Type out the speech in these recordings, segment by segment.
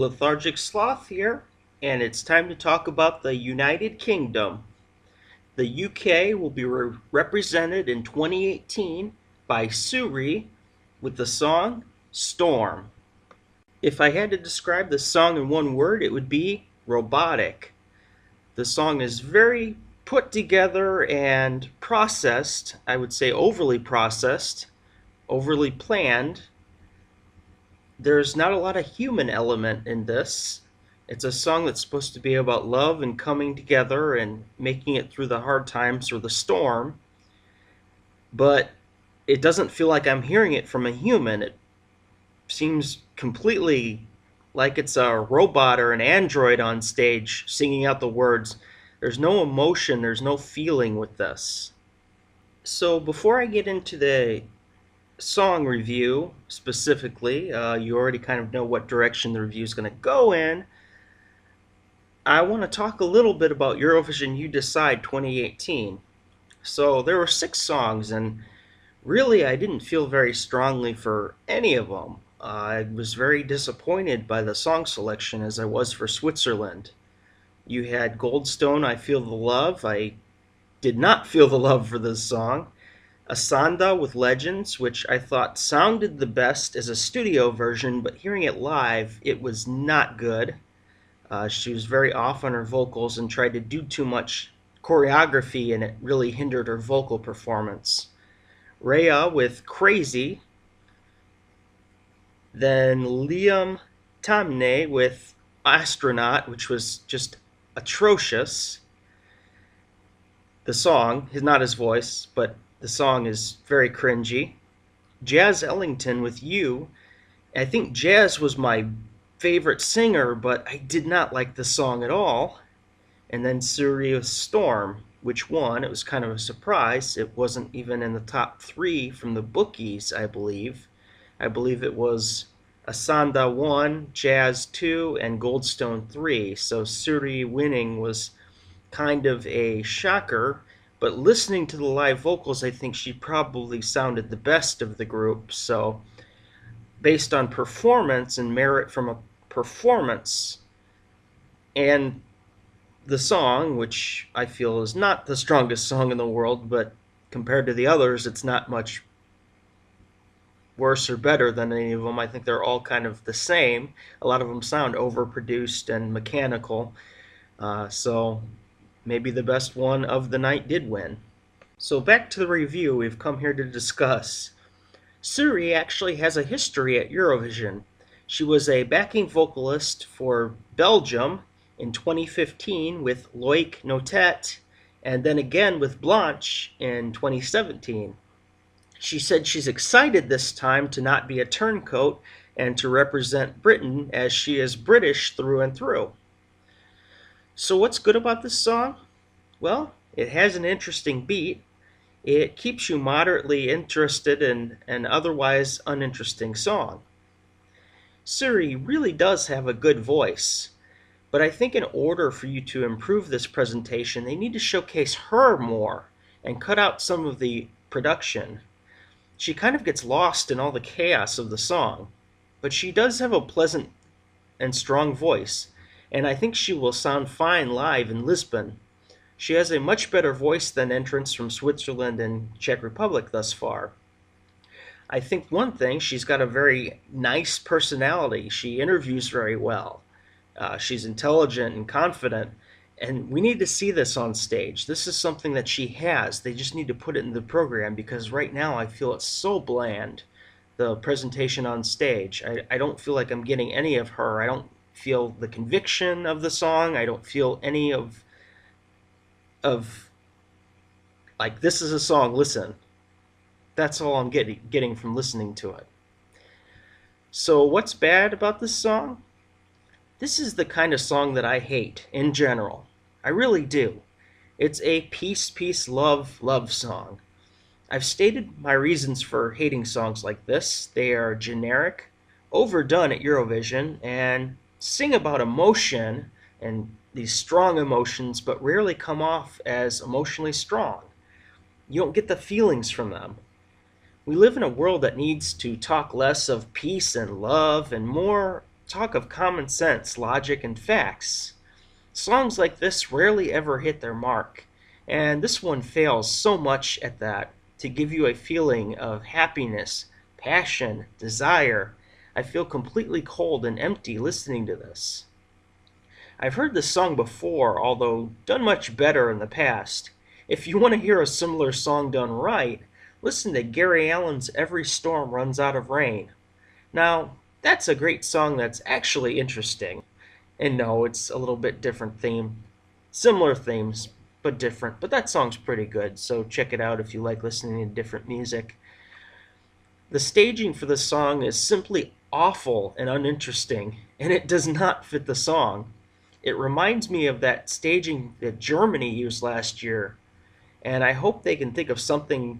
Lethargic Sloth here, and it's time to talk about the United Kingdom. The UK will be represented in 2018 by SuRie with the song Storm. If I had to describe the song in one word, it would be robotic. The song is very put together and processed, I would say overly processed, overly planned. There's not a lot of human element in this. It's a song that's supposed to be about love and coming together and making it through the hard times or the storm, but it doesn't feel like I'm hearing it from a human. It seems completely like it's a robot or an android on stage singing out the words. There's no emotion, there's no feeling with this. So before I get into the song review specifically, you already kind of know what direction the review is going to go in. I want to talk a little bit about Eurovision You Decide 2018. So there were 6 songs, and really I didn't feel very strongly for any of them. I was very disappointed by the song selection as I was for Switzerland. You had Goldstone, I Feel the Love. I did not feel the love for this song. Asanda with Legends, which I thought sounded the best as a studio version, but hearing it live, it was not good. She was very off on her vocals and tried to do too much choreography, and it really hindered her vocal performance. Rhea with Crazy. Then Liam Tamne with Astronaut, which was just atrocious. The song, not his voice, but the song is very cringy. Jazz Ellington with You. I think Jazz was my favorite singer, but I did not like the song at all. And then SuRie with Storm, which won. It was kind of a surprise. It wasn't even in the top 3 from the bookies, I believe. I believe it was Asanda 1, Jazz 2, and Goldstone 3. So SuRie winning was kind of a shocker. But listening to the live vocals, I think she probably sounded the best of the group. So based on performance and merit from a performance and the song, which I feel is not the strongest song in the world, but compared to the others, it's not much worse or better than any of them. I think they're all kind of the same. A lot of them sound overproduced and mechanical. So maybe the best one of the night did win. So back to the review we've come here to discuss. SuRie actually has a history at Eurovision. She was a backing vocalist for Belgium in 2015 with Loïc Notet, and then again with Blanche in 2017. She said she's excited this time to not be a turncoat and to represent Britain, as she is British through and through. So what's good about this song? Well, it has an interesting beat. It keeps you moderately interested in an otherwise uninteresting song. SuRie really does have a good voice, but I think in order for you to improve this presentation, they need to showcase her more and cut out some of the production. She kind of gets lost in all the chaos of the song, but she does have a pleasant and strong voice, and I think she will sound fine live in Lisbon. She has a much better voice than entrants from Switzerland and Czech Republic thus far. I think one thing, she's got a very nice personality. She interviews very well. She's intelligent and confident, and we need to see this on stage. This is something that she has. They just need to put it in the program, because right now I feel it's so bland, the presentation on stage. I don't feel like I'm getting any of her. I don't feel the conviction of the song. I don't feel any of like, this is a song, listen. That's all I'm getting from listening to it. So what's bad about this song? This is the kind of song that I hate in general. I really do. It's a peace, love song. I've stated my reasons for hating songs like this. They are generic, overdone at Eurovision, and sing about emotion and these strong emotions, but rarely come off as emotionally strong. You don't get the feelings from them. We live in a world that needs to talk less of peace and love and more talk of common sense, logic, and facts. Songs like this rarely ever hit their mark, and this one fails so much at that to give you a feeling of happiness, passion, desire. I feel completely cold and empty listening to this. I've heard this song before, although done much better in the past. If you want to hear a similar song done right, listen to Gary Allan's Every Storm Runs Out of Rain. Now, that's a great song that's actually interesting. And no, it's a little bit different theme. Similar themes, but different. But that song's pretty good, so check it out if you like listening to different music. The staging for this song is simply awful and uninteresting, and it does not fit the song. It reminds me of that staging that Germany used last year, and I hope they can think of something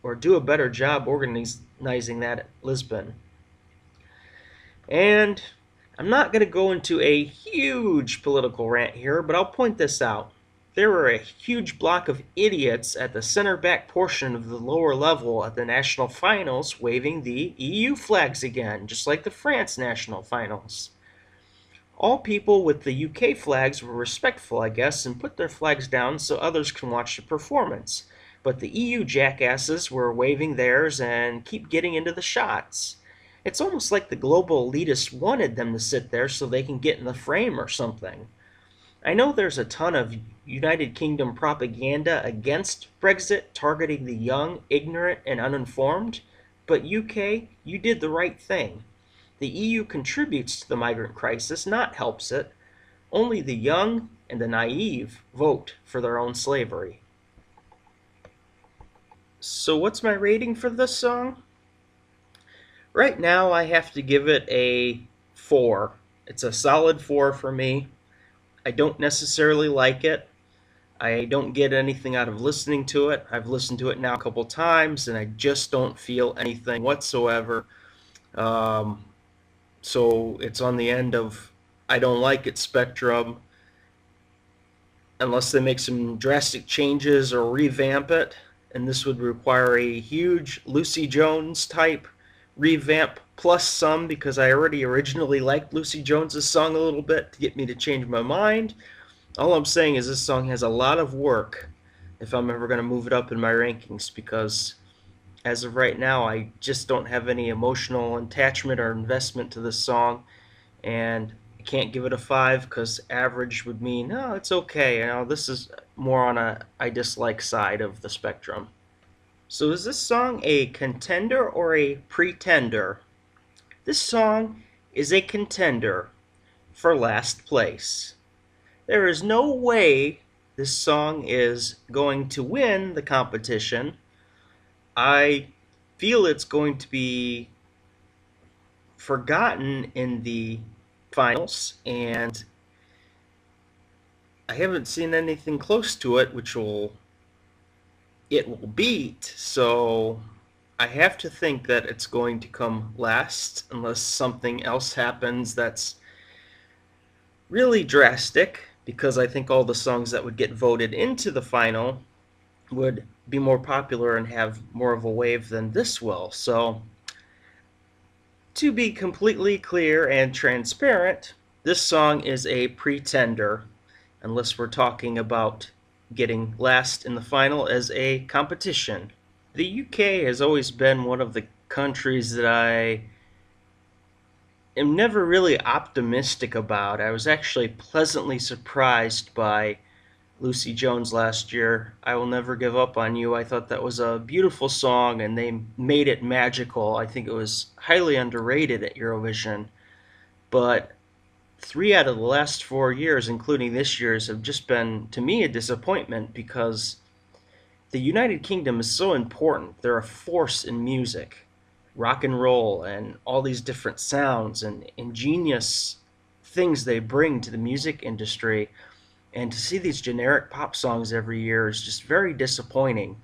or do a better job organizing that at Lisbon. And I'm not going to go into a huge political rant here, but I'll point this out. There were a huge block of idiots at the center back portion of the lower level at the national finals waving the EU flags again, just like the France national finals. All people with the UK flags were respectful, I guess, and put their flags down so others can watch the performance. But the EU jackasses were waving theirs and keep getting into the shots. It's almost like the global elitists wanted them to sit there so they can get in the frame or something. I know there's a ton of United Kingdom propaganda against Brexit targeting the young, ignorant, and uninformed, but UK, you did the right thing. The EU contributes to the migrant crisis, not helps it. Only the young and the naive vote for their own slavery. So what's my rating for this song? Right now I have to give it a 4. It's a solid 4 for me. I don't necessarily like it. I don't get anything out of listening to it. I've listened to it now a couple times and I just don't feel anything whatsoever. So it's on the end of I don't like it spectrum unless they make some drastic changes or revamp it. And this would require a huge Lucie Jones type revamp plus some, because I already originally liked Lucie Jones's song a little bit to get me to change my mind. All I'm saying is this song has a lot of work if I'm ever going to move it up in my rankings, because as of right now I just don't have any emotional attachment or investment to this song, and I can't give it a 5 because average would mean, oh, it's okay. You know, this is more on a I dislike side of the spectrum. So is this song a contender or a pretender? This song is a contender for last place. There is no way this song is going to win the competition. I feel it's going to be forgotten in the finals, and I haven't seen anything close to it which it will beat, so I have to think that it's going to come last unless something else happens that's really drastic, because I think all the songs that would get voted into the final would be more popular and have more of a wave than this will. So to be completely clear and transparent, this song is a pretender, unless we're talking about getting last in the final as a competition. The UK has always been one of the countries that I am never really optimistic about. I was actually pleasantly surprised by Lucie Jones last year. I Will Never Give Up on You. I thought that was a beautiful song and they made it magical. I think it was highly underrated at Eurovision. But 3 out of the last 4 years, including this year's, have just been, to me, a disappointment, because the United Kingdom is so important. They're a force in music, rock and roll, and all these different sounds and ingenious things they bring to the music industry. And to see these generic pop songs every year is just very disappointing.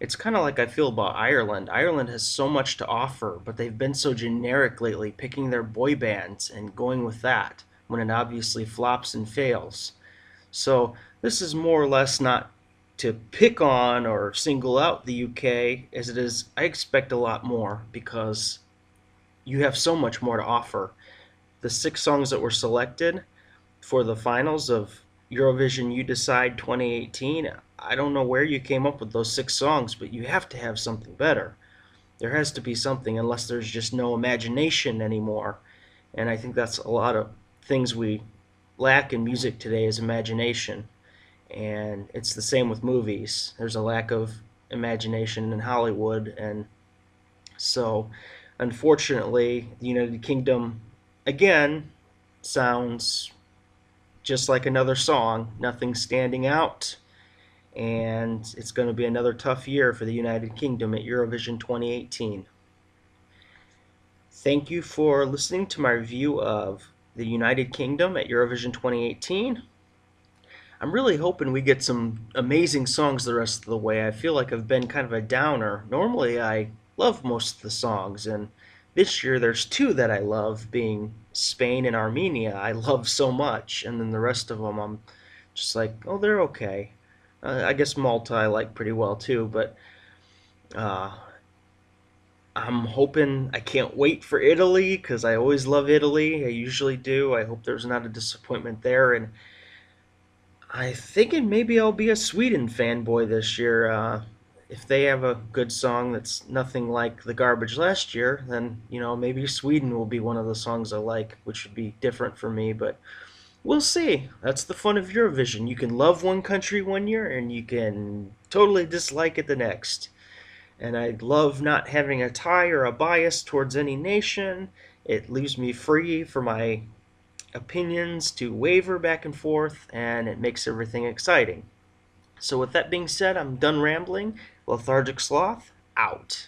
It's kind of like I feel about Ireland. Ireland has so much to offer, but they've been so generic lately, picking their boy bands and going with that when it obviously flops and fails. So this is more or less not to pick on or single out the UK, as it is, I expect a lot more, because you have so much more to offer. the 6 songs that were selected for the finals of Eurovision You Decide 2018, I don't know where you came up with those 6 songs, but you have to have something better. There has to be something, unless there's just no imagination anymore. And I think that's a lot of things we lack in music today is imagination. And it's the same with movies. There's a lack of imagination in Hollywood, and so unfortunately, the United Kingdom again sounds just like another song, nothing standing out, and it's going to be another tough year for the United Kingdom at Eurovision 2018. Thank you for listening to my review of the United Kingdom at Eurovision 2018. I'm really hoping we get some amazing songs the rest of the way. I feel like I've been kind of a downer. Normally, I love most of the songs, and this year there's 2 that I love, being Spain and Armenia. I love so much, and then the rest of them I'm just like, oh, they're okay. I guess Malta I like pretty well too, but uh, I'm hoping. I can't wait for Italy because I always love Italy. I usually do. I hope there's not a disappointment there, and I thinking maybe I'll be a Sweden fanboy this year. If they have a good song that's nothing like the garbage last year, then maybe Sweden will be one of the songs I like, which would be different for me. But we'll see. That's the fun of Eurovision. You can love one country one year, and you can totally dislike it the next. And I love not having a tie or a bias towards any nation. It leaves me free for my opinions to waver back and forth, and it makes everything exciting. So with that being said, I'm done rambling. Lethargic Sloth, out.